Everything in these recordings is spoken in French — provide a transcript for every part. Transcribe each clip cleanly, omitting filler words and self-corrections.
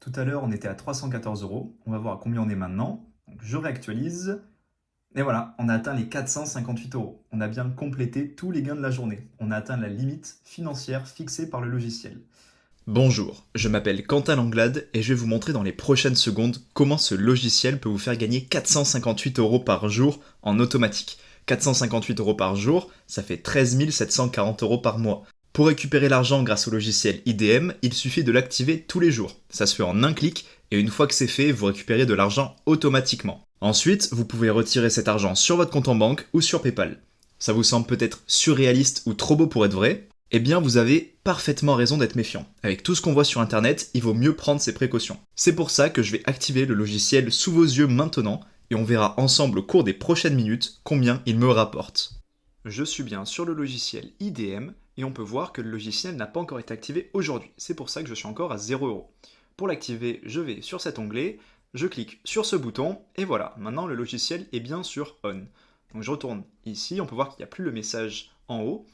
Tout à l'heure, on était à 314 euros. On va voir à combien on est maintenant. Donc, je réactualise. Et voilà, on a atteint les 458 euros. On a bien complété tous les gains de la journée. On a atteint la limite financière fixée par le logiciel. Bonjour, je m'appelle Quentin Langlade et je vais vous montrer dans les prochaines secondes comment ce logiciel peut vous faire gagner 458 euros par jour en automatique. 458 euros par jour, ça fait 13 740 euros par mois. Pour récupérer l'argent grâce au logiciel IDM, il suffit de l'activer tous les jours. Ça se fait en un clic et une fois que c'est fait, vous récupérez de l'argent automatiquement. Ensuite, vous pouvez retirer cet argent sur votre compte en banque ou sur PayPal. Ça vous semble peut-être surréaliste ou trop beau pour être vrai? Eh bien, vous avez parfaitement raison d'être méfiant. Avec tout ce qu'on voit sur internet, il vaut mieux prendre ses précautions. C'est pour ça que je vais activer le logiciel sous vos yeux maintenant et on verra ensemble au cours des prochaines minutes combien il me rapporte. Je suis bien sur le logiciel IDM et on peut voir que le logiciel n'a pas encore été activé aujourd'hui. C'est pour ça que je suis encore à 0 euros. Pour l'activer, je vais sur cet onglet, je clique sur ce bouton et voilà, maintenant le logiciel est bien sur On. Donc je retourne ici, on peut voir qu'il n'y a plus le message en haut.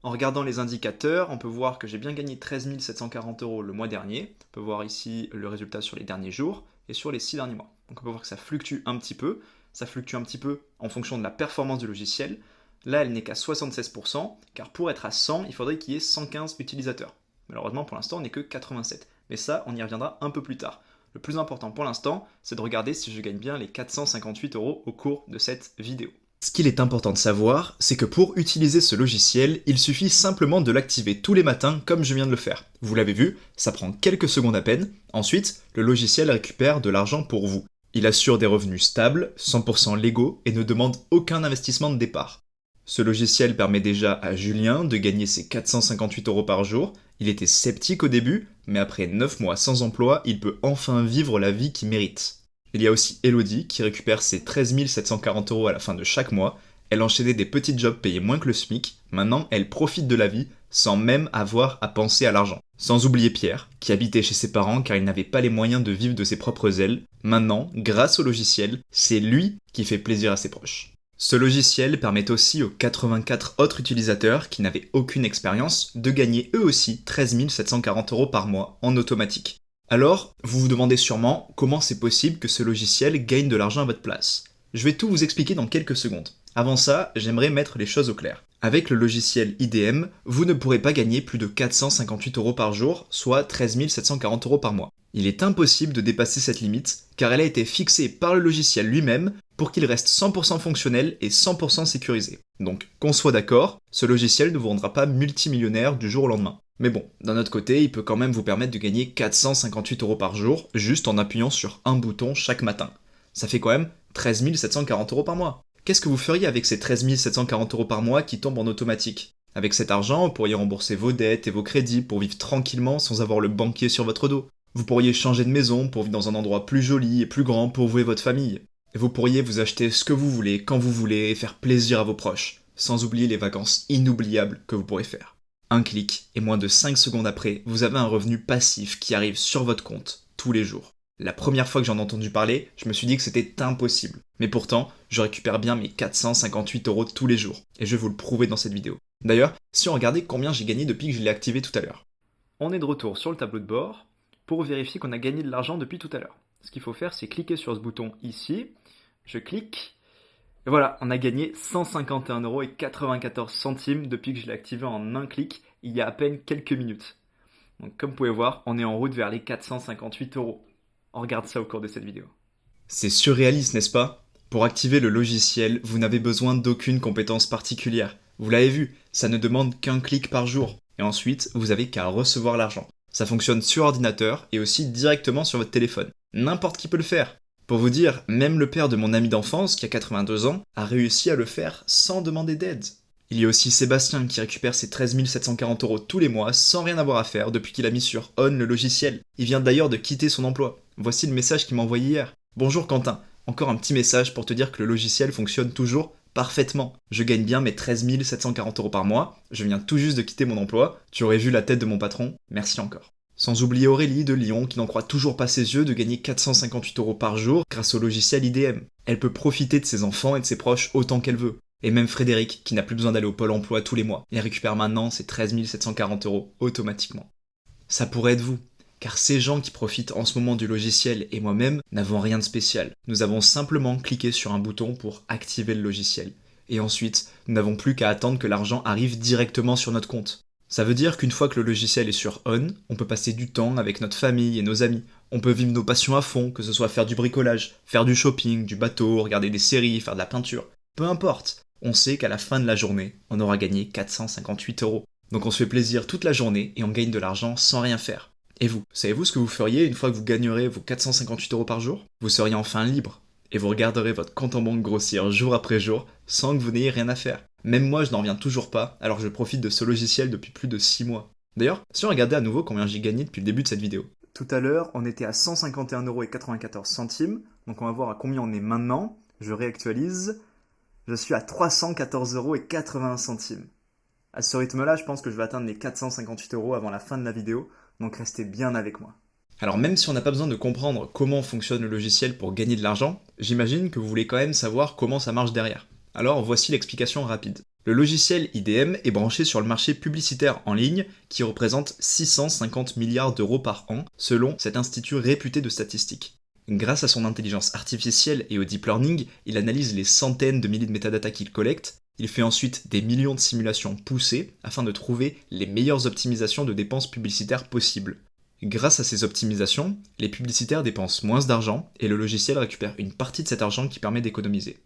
En regardant les indicateurs, on peut voir que j'ai bien gagné 13 740 euros le mois dernier. On peut voir ici le résultat sur les derniers jours et sur les 6 derniers mois. Donc on peut voir que ça fluctue un petit peu. Ça fluctue un petit peu en fonction de la performance du logiciel. Là, elle n'est qu'à 76%, car pour être à 100, il faudrait qu'il y ait 115 utilisateurs. Malheureusement, pour l'instant, on n'est que 87. Mais ça, on y reviendra un peu plus tard. Le plus important pour l'instant, c'est de regarder si je gagne bien les 458 euros au cours de cette vidéo. Ce qu'il est important de savoir, c'est que pour utiliser ce logiciel, il suffit simplement de l'activer tous les matins comme je viens de le faire. Vous l'avez vu, ça prend quelques secondes à peine. Ensuite, le logiciel récupère de l'argent pour vous. Il assure des revenus stables, 100% légaux et ne demande aucun investissement de départ. Ce logiciel permet déjà à Julien de gagner ses 458 euros par jour. Il était sceptique au début, mais après 9 mois sans emploi, il peut enfin vivre la vie qu'il mérite. Il y a aussi Elodie qui récupère ses 13 740 euros à la fin de chaque mois. Elle enchaînait des petits jobs payés moins que le SMIC. Maintenant, elle profite de la vie sans même avoir à penser à l'argent. Sans oublier Pierre, qui habitait chez ses parents car il n'avait pas les moyens de vivre de ses propres ailes. Maintenant, grâce au logiciel, c'est lui qui fait plaisir à ses proches. Ce logiciel permet aussi aux 84 autres utilisateurs qui n'avaient aucune expérience de gagner eux aussi 13 740 euros par mois en automatique. Alors, vous vous demandez sûrement comment c'est possible que ce logiciel gagne de l'argent à votre place. Je vais tout vous expliquer dans quelques secondes. Avant ça, j'aimerais mettre les choses au clair. Avec le logiciel IDM, vous ne pourrez pas gagner plus de 458 euros par jour, soit 13 740 euros par mois. Il est impossible de dépasser cette limite, car elle a été fixée par le logiciel lui-même pour qu'il reste 100% fonctionnel et 100% sécurisé. Donc, qu'on soit d'accord, ce logiciel ne vous rendra pas multimillionnaire du jour au lendemain. Mais bon, d'un autre côté, il peut quand même vous permettre de gagner 458 euros par jour juste en appuyant sur un bouton chaque matin. Ça fait quand même 13 740 euros par mois. Qu'est-ce que vous feriez avec ces 13 740 euros par mois qui tombent en automatique? Avec cet argent, vous pourriez rembourser vos dettes et vos crédits pour vivre tranquillement sans avoir le banquier sur votre dos. Vous pourriez changer de maison pour vivre dans un endroit plus joli et plus grand pour vous et votre famille. Et vous pourriez vous acheter ce que vous voulez, quand vous voulez, et faire plaisir à vos proches, sans oublier les vacances inoubliables que vous pourrez faire. Un clic, et moins de 5 secondes après, vous avez un revenu passif qui arrive sur votre compte, tous les jours. La première fois que j'en ai entendu parler, je me suis dit que c'était impossible. Mais pourtant, je récupère bien mes 458 euros tous les jours, et je vais vous le prouver dans cette vidéo. D'ailleurs, si on regardait combien j'ai gagné depuis que je l'ai activé tout à l'heure. On est de retour sur le tableau de bord, pour vérifier qu'on a gagné de l'argent depuis tout à l'heure. Ce qu'il faut faire, c'est cliquer sur ce bouton ici, je clique, et voilà, on a gagné 151,94 € depuis que je l'ai activé en un clic, il y a à peine quelques minutes. Donc comme vous pouvez voir, on est en route vers les 458 euros. On regarde ça au cours de cette vidéo. C'est surréaliste, n'est-ce pas? Pour activer le logiciel, vous n'avez besoin d'aucune compétence particulière. Vous l'avez vu, ça ne demande qu'un clic par jour. Et ensuite, vous avez qu'à recevoir l'argent. Ça fonctionne sur ordinateur et aussi directement sur votre téléphone. N'importe qui peut le faire. Pour vous dire, même le père de mon ami d'enfance, qui a 82 ans, a réussi à le faire sans demander d'aide. Il y a aussi Sébastien qui récupère ses 13 740 euros tous les mois sans rien avoir à faire depuis qu'il a mis sur On le logiciel. Il vient d'ailleurs de quitter son emploi. Voici le message qu'il m'a envoyé hier. Bonjour Quentin, encore un petit message pour te dire que le logiciel fonctionne toujours parfaitement. Je gagne bien mes 13 740 euros par mois, je viens tout juste de quitter mon emploi, tu aurais vu la tête de mon patron, merci encore. Sans oublier Aurélie de Lyon qui n'en croit toujours pas ses yeux de gagner 458 euros par jour grâce au logiciel IDM. Elle peut profiter de ses enfants et de ses proches autant qu'elle veut. Et même Frédéric qui n'a plus besoin d'aller au Pôle emploi tous les mois et récupère maintenant ses 13 740 euros automatiquement. Ça pourrait être vous. car ces gens qui profitent en ce moment du logiciel et moi-même n'avons rien de spécial. Nous avons simplement cliqué sur un bouton pour activer le logiciel. Et ensuite, nous n'avons plus qu'à attendre que l'argent arrive directement sur notre compte. Ça veut dire qu'une fois que le logiciel est sur on, on peut passer du temps avec notre famille et nos amis. On peut vivre nos passions à fond, que ce soit faire du bricolage, faire du shopping, du bateau, regarder des séries, faire de la peinture. Peu importe, on sait qu'à la fin de la journée, on aura gagné 458 euros. Donc on se fait plaisir toute la journée et on gagne de l'argent sans rien faire. Et vous, savez-vous ce que vous feriez une fois que vous gagnerez vos 458 euros par jour? Vous seriez enfin libre. Et vous regarderez votre compte en banque grossir jour après jour sans que vous n'ayez rien à faire. Même moi, je n'en reviens toujours pas, alors que je profite de ce logiciel depuis plus de 6 mois. D'ailleurs, si on regardait à nouveau combien j'ai gagné depuis le début de cette vidéo. Tout à l'heure, on était à 151,94€, donc on va voir à combien on est maintenant. Je réactualise. Je suis à 314,81€. À ce rythme-là, je pense que je vais atteindre les 458 euros avant la fin de la vidéo, donc restez bien avec moi. Alors même si on n'a pas besoin de comprendre comment fonctionne le logiciel pour gagner de l'argent, j'imagine que vous voulez quand même savoir comment ça marche derrière. Alors voici l'explication rapide. Le logiciel IDM est branché sur le marché publicitaire en ligne qui représente 650 milliards d'euros par an selon cet institut réputé de statistiques. Grâce à son intelligence artificielle et au deep learning, il analyse les centaines de milliers de métadatas qu'il collecte. Il fait ensuite des millions de simulations poussées afin de trouver les meilleures optimisations de dépenses publicitaires possibles. Grâce à ces optimisations, les publicitaires dépensent moins d'argent et le logiciel récupère une partie de cet argent qui permet d'économiser.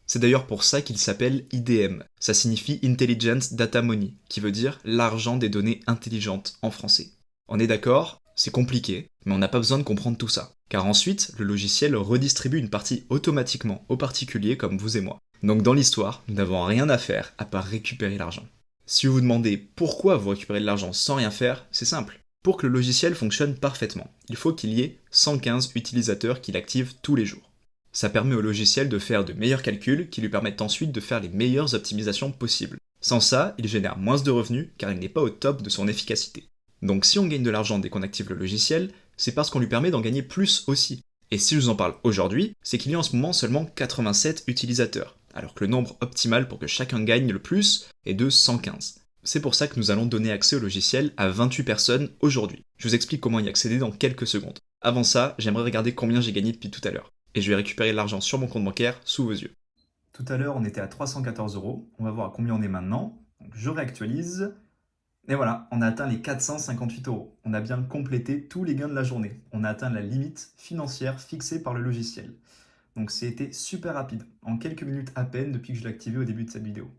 C'est d'ailleurs pour ça qu'il s'appelle IDM. Ça signifie Intelligent Data Money, qui veut dire l'argent des données intelligentes en français. On est d'accord, c'est compliqué, mais on n'a pas besoin de comprendre tout ça. Car ensuite, le logiciel redistribue une partie automatiquement aux particuliers comme vous et moi. Donc dans l'histoire, nous n'avons rien à faire à part récupérer l'argent. Si vous vous demandez pourquoi vous récupérez de l'argent sans rien faire, c'est simple. Pour que le logiciel fonctionne parfaitement, il faut qu'il y ait 115 utilisateurs qui l'activent tous les jours. Ça permet au logiciel de faire de meilleurs calculs qui lui permettent ensuite de faire les meilleures optimisations possibles. Sans ça, il génère moins de revenus car il n'est pas au top de son efficacité. Donc si on gagne de l'argent dès qu'on active le logiciel, c'est parce qu'on lui permet d'en gagner plus aussi. Et si je vous en parle aujourd'hui, c'est qu'il y a en ce moment seulement 87 utilisateurs, alors que le nombre optimal pour que chacun gagne le plus est de 115. C'est pour ça que nous allons donner accès au logiciel à 28 personnes aujourd'hui. Je vous explique comment y accéder dans quelques secondes. Avant ça, j'aimerais regarder combien j'ai gagné depuis tout à l'heure. Et je vais récupérer l'argent sur mon compte bancaire sous vos yeux. Tout à l'heure, on était à 314 euros. On va voir à combien on est maintenant. Donc, je réactualise. Et voilà, on a atteint les 458 euros. On a bien complété tous les gains de la journée. On a atteint la limite financière fixée par le logiciel. Donc, c'était super rapide. En quelques minutes à peine depuis que je l'ai activé au début de cette vidéo.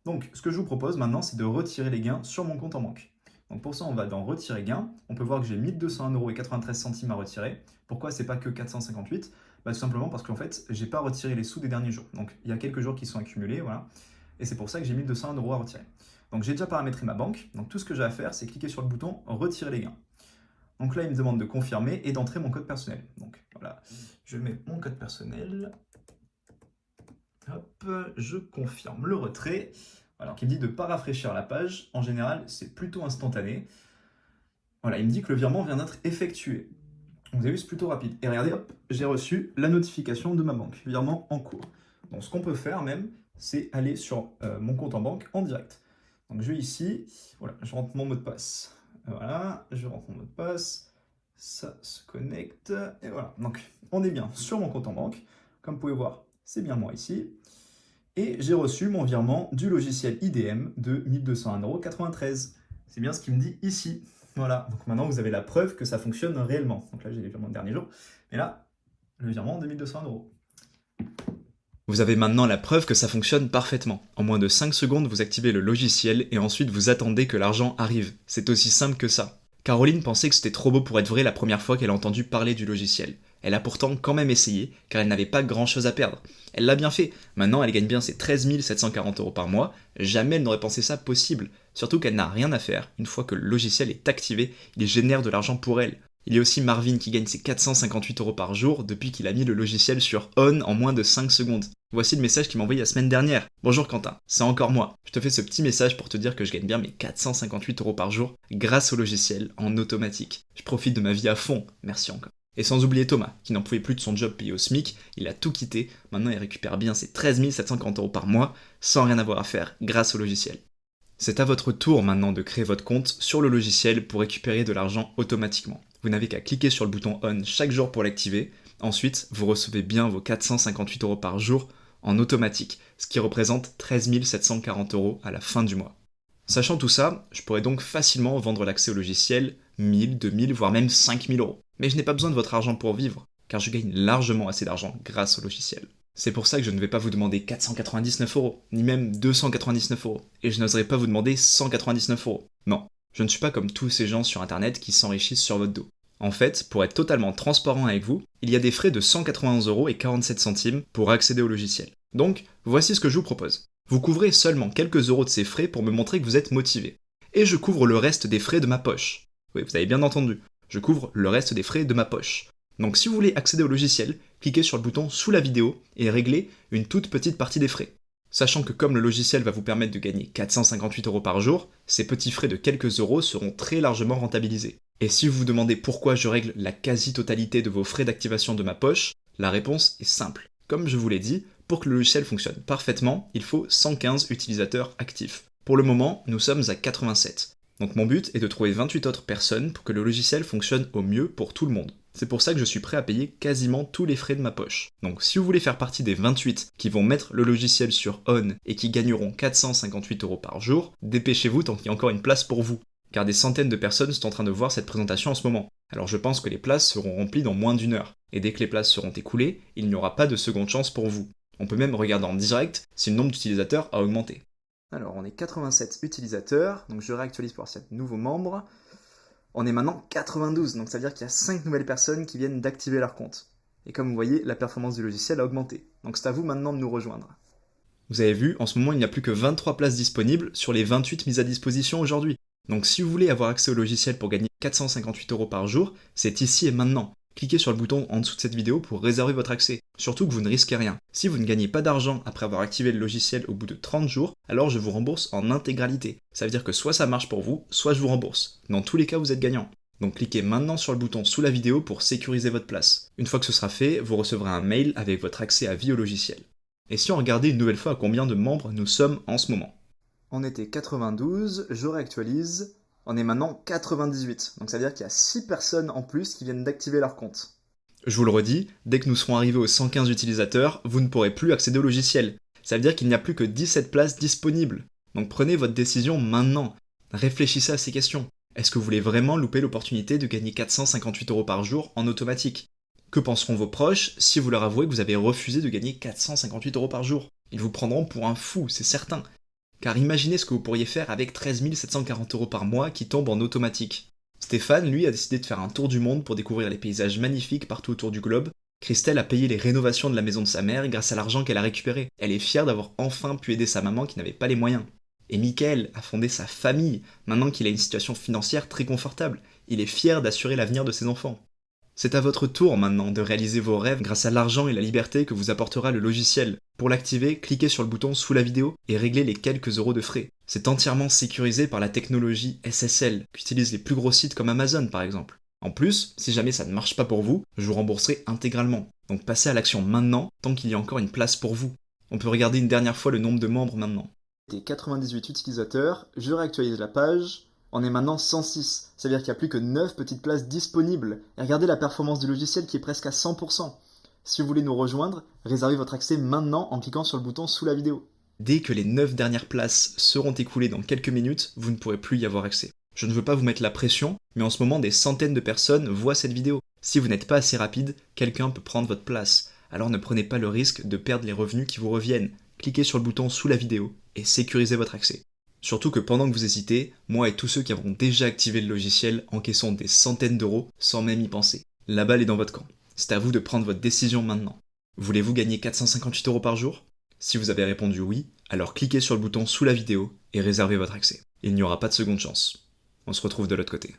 Donc, ce que je vous propose maintenant, c'est de retirer les gains sur mon compte en banque. Donc pour ça, on va dans retirer gains. On peut voir que j'ai 1201,93€ à retirer. Pourquoi c'est pas que 458? Tout simplement parce qu'en fait, j'ai pas retiré les sous des derniers jours. Donc il y a quelques jours qui sont accumulés, voilà. Et c'est pour ça que j'ai 1201€ à retirer. Donc j'ai déjà paramétré ma banque. Donc tout ce que j'ai à faire, c'est cliquer sur le bouton retirer les gains. Donc là, il me demande de confirmer et d'entrer mon code personnel. Donc voilà, je mets mon code personnel. Hop, je confirme le retrait. Alors qu'il me dit de ne pas rafraîchir la page, en général c'est plutôt instantané. Voilà, il me dit que le virement vient d'être effectué. Vous avez vu, c'est plutôt rapide. Et regardez, hop, j'ai reçu la notification de ma banque, virement en cours. Donc ce qu'on peut faire même, c'est aller sur mon compte en banque en direct. Donc je vais ici, voilà, je rentre mon mot de passe. Voilà, je rentre mon mot de passe, ça se connecte, et voilà. Donc on est bien sur mon compte en banque. Comme vous pouvez voir, c'est bien moi ici. Et j'ai reçu mon virement du logiciel IDM de 1201,93€. C'est bien ce qu'il me dit ici. Voilà, donc maintenant vous avez la preuve que ça fonctionne réellement. Donc là j'ai les virements de dernier jour, mais là, le virement de 1200€. Vous avez maintenant la preuve que ça fonctionne parfaitement. En moins de 5 secondes, vous activez le logiciel et ensuite vous attendez que l'argent arrive. C'est aussi simple que ça. Caroline pensait que c'était trop beau pour être vrai la première fois qu'elle a entendu parler du logiciel. Elle a pourtant quand même essayé, car elle n'avait pas grand chose à perdre. Elle l'a bien fait. Maintenant, elle gagne bien ses 13 740€ par mois. Jamais elle n'aurait pensé ça possible. Surtout qu'elle n'a rien à faire. Une fois que le logiciel est activé, il génère de l'argent pour elle. Il y a aussi Marvin qui gagne ses 458€ par jour depuis qu'il a mis le logiciel sur on en moins de 5 secondes. Voici le message qu'il m'a envoyé la semaine dernière. Bonjour Quentin, c'est encore moi. Je te fais ce petit message pour te dire que je gagne bien mes 458€ par jour grâce au logiciel en automatique. Je profite de ma vie à fond, merci encore. Et sans oublier Thomas, qui n'en pouvait plus de son job payé au SMIC, il a tout quitté, maintenant il récupère bien ses 13 740€ par mois, sans rien avoir à faire, grâce au logiciel. C'est à votre tour maintenant de créer votre compte sur le logiciel pour récupérer de l'argent automatiquement. Vous n'avez qu'à cliquer sur le bouton On chaque jour pour l'activer. Ensuite, vous recevez bien vos 458 € par jour en automatique, ce qui représente 13 740 € à la fin du mois. Sachant tout ça, je pourrais donc facilement vendre l'accès au logiciel 1000, 2000, voire même 5000 €. Mais je n'ai pas besoin de votre argent pour vivre, car je gagne largement assez d'argent grâce au logiciel. C'est pour ça que je ne vais pas vous demander 499 €, ni même 299 €, et je n'oserais pas vous demander 199 €. Non, je ne suis pas comme tous ces gens sur internet qui s'enrichissent sur votre dos. En fait, pour être totalement transparent avec vous, il y a des frais de 191 € et 47 centimes pour accéder au logiciel. Donc, voici ce que je vous propose. Vous couvrez seulement quelques euros de ces frais pour me montrer que vous êtes motivé. Et je couvre le reste des frais de ma poche. Oui, vous avez bien entendu, je couvre le reste des frais de ma poche. Donc si vous voulez accéder au logiciel, cliquez sur le bouton sous la vidéo et réglez une toute petite partie des frais. Sachant que comme le logiciel va vous permettre de gagner 458 € par jour, ces petits frais de quelques euros seront très largement rentabilisés. Et si vous vous demandez pourquoi je règle la quasi-totalité de vos frais d'activation de ma poche, la réponse est simple. Comme je vous l'ai dit, pour que le logiciel fonctionne parfaitement, il faut 115 utilisateurs actifs. Pour le moment, nous sommes à 87. Donc mon but est de trouver 28 autres personnes pour que le logiciel fonctionne au mieux pour tout le monde. C'est pour ça que je suis prêt à payer quasiment tous les frais de ma poche. Donc si vous voulez faire partie des 28 qui vont mettre le logiciel sur On et qui gagneront 458 € par jour, dépêchez-vous tant qu'il y a encore une place pour vous. Car des centaines de personnes sont en train de voir cette présentation en ce moment. Alors je pense que les places seront remplies dans moins d'1 heure. Et dès que les places seront écoulées, il n'y aura pas de seconde chance pour vous. On peut même regarder en direct si le nombre d'utilisateurs a augmenté. Alors on est 87 utilisateurs, donc je réactualise pour voir s'il y a de nouveaux membres. On est maintenant 92, donc ça veut dire qu'il y a 5 nouvelles personnes qui viennent d'activer leur compte. Et comme vous voyez, la performance du logiciel a augmenté. Donc c'est à vous maintenant de nous rejoindre. Vous avez vu, en ce moment il n'y a plus que 23 places disponibles sur les 28 mises à disposition aujourd'hui. Donc si vous voulez avoir accès au logiciel pour gagner 458 € par jour, c'est ici et maintenant. Cliquez sur le bouton en dessous de cette vidéo pour réserver votre accès. Surtout que vous ne risquez rien. Si vous ne gagnez pas d'argent après avoir activé le logiciel au bout de 30 jours, alors je vous rembourse en intégralité. Ça veut dire que soit ça marche pour vous, soit je vous rembourse. Dans tous les cas, vous êtes gagnant. Donc cliquez maintenant sur le bouton sous la vidéo pour sécuriser votre place. Une fois que ce sera fait, vous recevrez un mail avec votre accès à vie au logiciel. Et si on regardait une nouvelle fois à combien de membres nous sommes en ce moment? On était 92, je réactualise. On est maintenant 98, donc ça veut dire qu'il y a 6 personnes en plus qui viennent d'activer leur compte. Je vous le redis, dès que nous serons arrivés aux 115 utilisateurs, vous ne pourrez plus accéder au logiciel. Ça veut dire qu'il n'y a plus que 17 places disponibles. Donc prenez votre décision maintenant. Réfléchissez à ces questions. Est-ce que vous voulez vraiment louper l'opportunité de gagner 458 € par jour en automatique? Que penseront vos proches si vous leur avouez que vous avez refusé de gagner 458 € par jour? Ils vous prendront pour un fou, c'est certain. Car imaginez ce que vous pourriez faire avec 13 740 € par mois qui tombent en automatique. Stéphane, lui, a décidé de faire un tour du monde pour découvrir les paysages magnifiques partout autour du globe. Christelle a payé les rénovations de la maison de sa mère grâce à l'argent qu'elle a récupéré. Elle est fière d'avoir enfin pu aider sa maman qui n'avait pas les moyens. Et Mickaël a fondé sa famille, maintenant qu'il a une situation financière très confortable. Il est fier d'assurer l'avenir de ses enfants. C'est à votre tour maintenant de réaliser vos rêves grâce à l'argent et la liberté que vous apportera le logiciel. Pour l'activer, cliquez sur le bouton sous la vidéo et réglez les quelques euros de frais. C'est entièrement sécurisé par la technologie SSL, qu'utilisent les plus gros sites comme Amazon par exemple. En plus, si jamais ça ne marche pas pour vous, je vous rembourserai intégralement. Donc passez à l'action maintenant, tant qu'il y a encore une place pour vous. On peut regarder une dernière fois le nombre de membres maintenant. Il y a 98 utilisateurs, je réactualise la page. On est maintenant 106, ça veut dire qu'il n'y a plus que 9 petites places disponibles. Et regardez la performance du logiciel qui est presque à 100%. Si vous voulez nous rejoindre, réservez votre accès maintenant en cliquant sur le bouton sous la vidéo. Dès que les 9 dernières places seront écoulées dans quelques minutes, vous ne pourrez plus y avoir accès. Je ne veux pas vous mettre la pression, mais en ce moment des centaines de personnes voient cette vidéo. Si vous n'êtes pas assez rapide, quelqu'un peut prendre votre place. Alors ne prenez pas le risque de perdre les revenus qui vous reviennent. Cliquez sur le bouton sous la vidéo et sécurisez votre accès. Surtout que pendant que vous hésitez, moi et tous ceux qui avons déjà activé le logiciel encaissons des centaines d'euros sans même y penser. La balle est dans votre camp. C'est à vous de prendre votre décision maintenant. Voulez-vous gagner 458 € par jour? Si vous avez répondu oui, alors cliquez sur le bouton sous la vidéo et réservez votre accès. Il n'y aura pas de seconde chance. On se retrouve de l'autre côté.